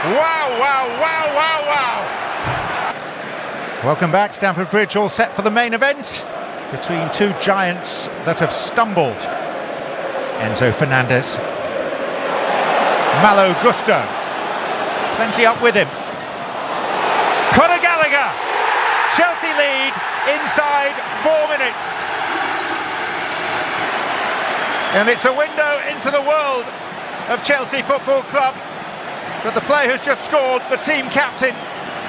Wow, wow, wow, wow, wow. Welcome back, Stamford Bridge, all set for the main event between two giants that have stumbled. Enzo Fernandez, Malo Gusto, plenty up with him. Conor Gallagher, Chelsea lead inside 4 minutes. And it's a window into the world of Chelsea Football Club. But the player who's just scored, the team captain,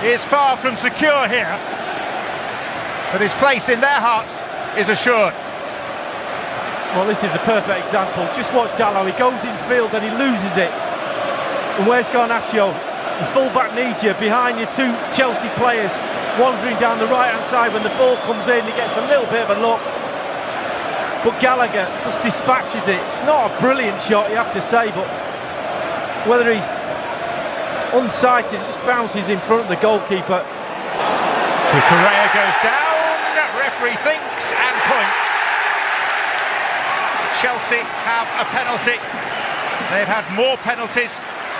is far from secure here. But his place in their hearts is assured. Well, this is a perfect example. Just watch Dalot. He goes in field and he loses it. And where's Garnacho? The full-back needs you behind your two Chelsea players, wandering down the right-hand side. When the ball comes in, he gets a little bit of a look. But Gallagher just dispatches it. It's not a brilliant shot, you have to say, but whether he's unsighted, it just bounces in front of the goalkeeper. Correa goes down, referee thinks and points. Chelsea have a penalty. They've had more penalties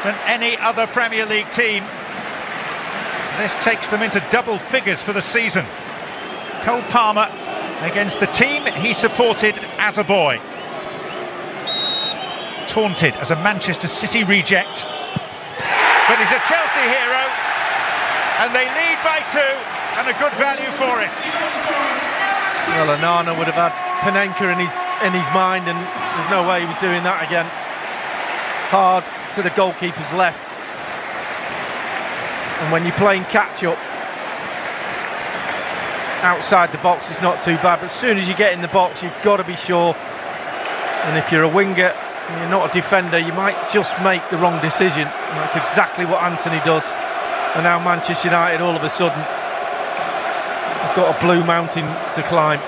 than any other Premier League team. This takes them into double figures for the season. Cole Palmer against the team he supported as a boy. Taunted as a Manchester City reject. But he's a Chelsea hero, and they lead by 2, and a good value for it. Well, Onana would have had Panenka in his mind, and there's no way he was doing that again. Hard to the goalkeeper's left. And when you're playing catch-up, outside the box it's not too bad, but as soon as you get in the box you've got to be sure. And if you're a winger, you're not a defender, you might just make the wrong decision. And that's exactly what Anthony does. And now Manchester United all of a sudden have got a blue mountain to climb.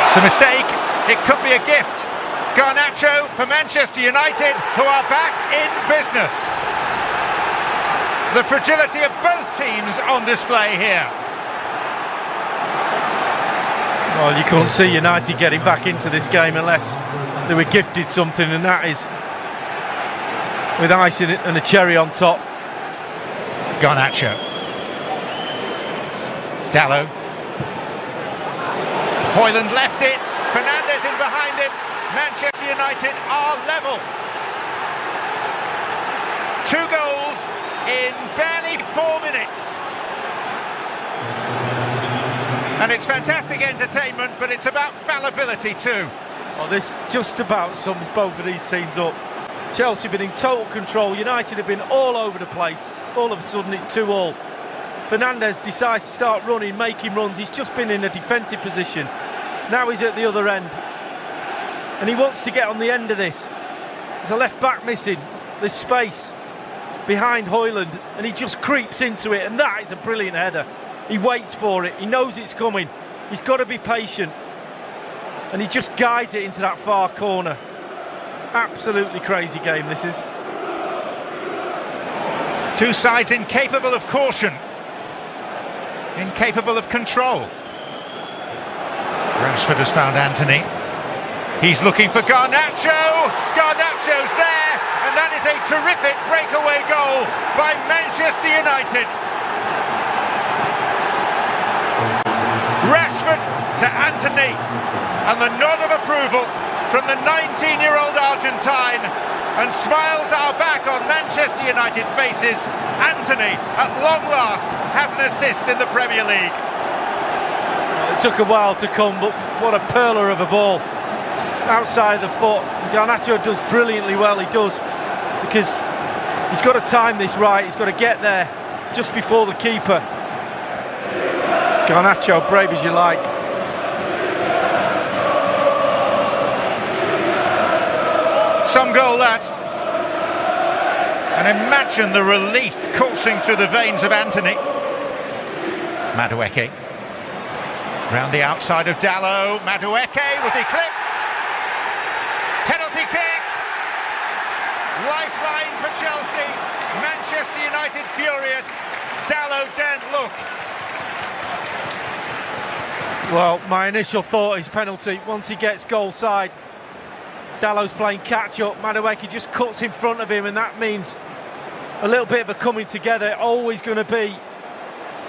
It's a mistake, it could be a gift. Garnacho for Manchester United, who are back in business. The fragility of both teams on display here. Well, you couldn't see United getting back into this game unless they were gifted something, and that is with ice in it and a cherry on top. Garnacho. Dalot. Højlund left it. Fernandez in behind him. Manchester United are level. 2 goals in barely 4 minutes. And it's fantastic entertainment, but it's about fallibility too. Well, this just about sums both of these teams up. Chelsea have been in total control, United have been all over the place. All of a sudden it's 2-2. Fernandez decides to start running, making runs. He's just been in a defensive position. Now he's at the other end. And he wants to get on the end of this. There's a left back missing. There's space behind Højlund, and he just creeps into it, and that is a brilliant header. He waits for it, he knows it's coming, he's got to be patient, and he just guides it into that far corner. Absolutely crazy game this is. Two sides incapable of caution, incapable of control. Rashford has found Anthony. He's looking for Garnacho. Garnacho's there, and that is a terrific breakaway goal by Manchester United. Rashford to Anthony, and the nod of approval from the 19-year-old Argentine, and smiles are back on Manchester United faces. Anthony, at long last, has an assist in the Premier League. It took a while to come, but what a perler of a ball. Outside the foot. Garnacho does brilliantly well, he does, because he's got to time this right, he's got to get there just before the keeper. Garnacho, brave as you like. Some goal that. And imagine the relief coursing through the veins of Anthony. Madueke. Round the outside of Dalot. Madueke was eclipsed. Penalty kick. Lifeline for Chelsea. Manchester United furious. Dalot daren't look. Well, my initial thought is penalty once he gets goal side. Dallow's playing catch-up. Madueke just cuts in front of him, and that means a little bit of a coming together. Always going to be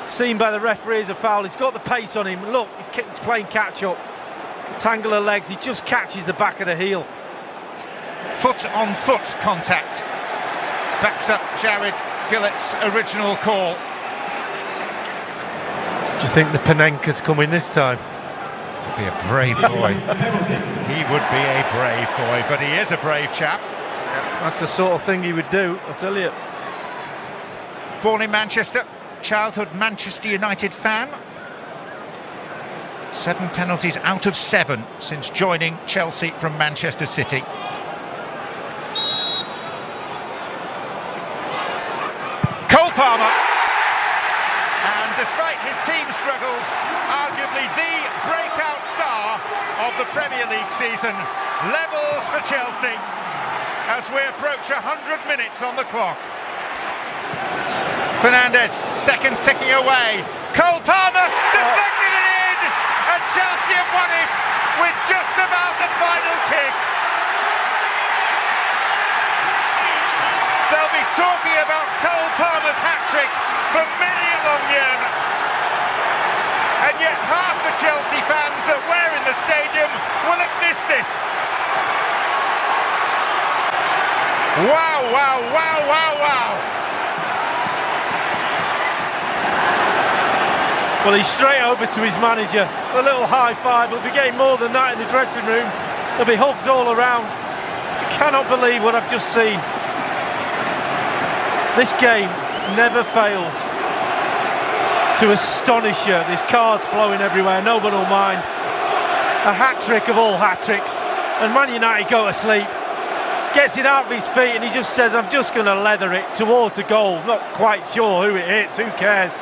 seen by the referee as a foul. He's got the pace on him. Look, he's playing catch-up. Tangle of legs, he just catches the back of the heel. Foot-on-foot contact backs up Jared Gillett's original call. Do you think the Panenka's coming this time? Be a brave boy. He would be a brave boy, but he is a brave chap. That's the sort of thing he would do, I'll tell you. Born in Manchester, childhood Manchester United fan. 7 penalties out of 7 since joining Chelsea from Manchester City. Cole Palmer, and despite his team struggles, arguably the breakout star of the Premier League season, levels for Chelsea as we approach 100 minutes on the clock. Fernandes, seconds ticking away. Cole Palmer deflected it in, and Chelsea have won it with just about the final kick. They'll be talking about Cole Palmer's hat-trick for many a long year. And yet half the Chelsea fans that were in the stadium will have missed it. Wow, wow, wow, wow, wow. Well, he's straight over to his manager. A little high five. He'll be getting more than that in the dressing room. There'll be hugs all around. I cannot believe what I've just seen. This game never fails to astonish you. There's cards flowing everywhere, no one will mind. A hat-trick of all hat-tricks, and Man United go to sleep. Gets it out of his feet and he just says, I'm just going to leather it towards a goal. Not quite sure who it hits, who cares?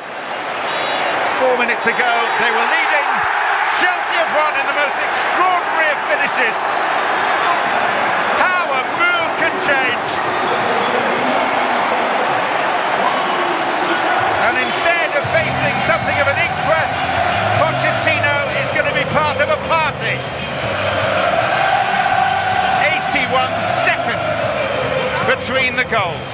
4 minutes ago they were leading. Chelsea have won in the most extraordinary of finishes. How a mood can change. And instead of facing something of an inquest, Pochettino is going to be part of a party. 81 seconds between the goals.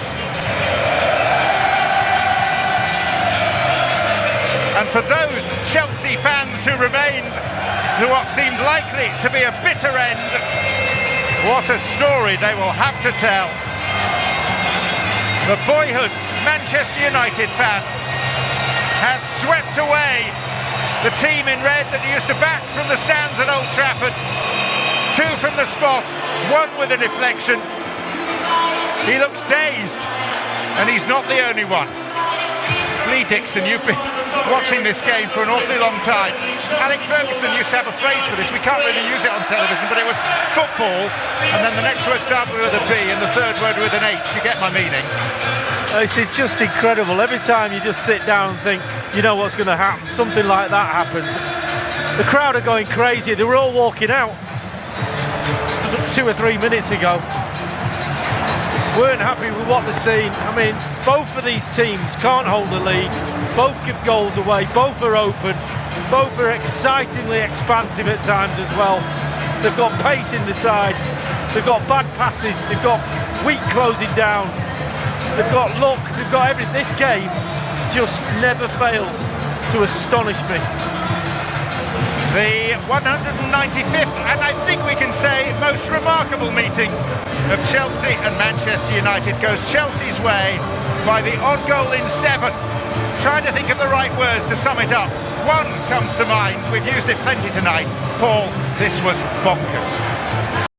And for those Chelsea fans who remained to what seemed likely to be a bitter end, what a story they will have to tell. The boyhood Manchester United fan has swept away the team in red that he used to back from the stands at Old Trafford. 2 from the spot, 1 with a deflection. He looks dazed, and he's not the only one. Lee Dixon, you've been watching this game for an awfully long time. Alex Ferguson used to have a phrase for this. We can't really use it on television, but it was football, and then the next word started with a B and the third word with an H. You get my meaning. It's just incredible. Every time you just sit down and think, you know what's going to happen, something like that happens. The crowd are going crazy. They were all walking out 2 or 3 minutes ago. Weren't happy with what they're seeing. I mean, both of these teams can't hold the lead. Both give goals away. Both are open. Both are excitingly expansive at times as well. They've got pace in the side. They've got bad passes. They've got weak closing down. They've got luck. They've got everything. This game just never fails to astonish me. The 195th, and I think we can say most remarkable meeting of Chelsea and Manchester United goes Chelsea's way by the odd goal in 7. Trying to think of the right words to sum it up. One comes to mind, we've used it plenty tonight. Paul, this was bonkers.